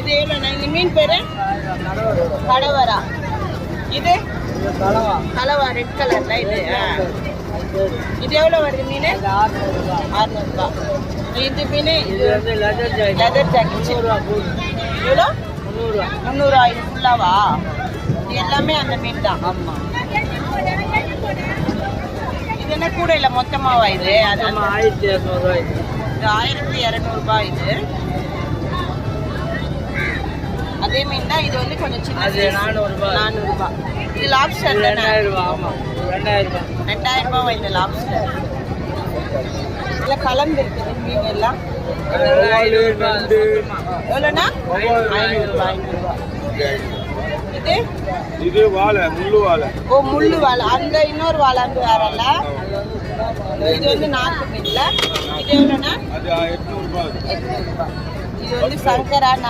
இது எவ்வளோண்ணா? இந்த மீன் பேரு கடவரா. இது கலவா ரெட் கலர்ல. இது இது எவ்வளோ வருது மீன்? 600 இது மீன் லெதர் ஜாக்கெட் எவ்வளோ? 300. இது ஃபுல்லாவா? இது எல்லாமே அந்த மீன் தான். ஆமாம். இது என்ன கூட இல்லை மொத்தமாவா? இது அது 1200. இது 1200 இது. அதே மீன் தான். இது வந்து கொஞ்சம் சின்ன 400. இது லாப்ஸ்டர் 2000 இந்த லாப்ஸ்டர். இதில் கலந்து இருக்குது மீன் எல்லாம். எவ்வளோண்ணா? 500. இது இது வாழை, முள்ளு வாழை. ஓ, முள்ளு வாழை. அந்த இன்னொரு வாழை வந்து வேறல்ல. இது வந்து நாட்டு மீன்ல. இது எவ்வளோண்ணா? அது 800. இது வந்து சங்கரா.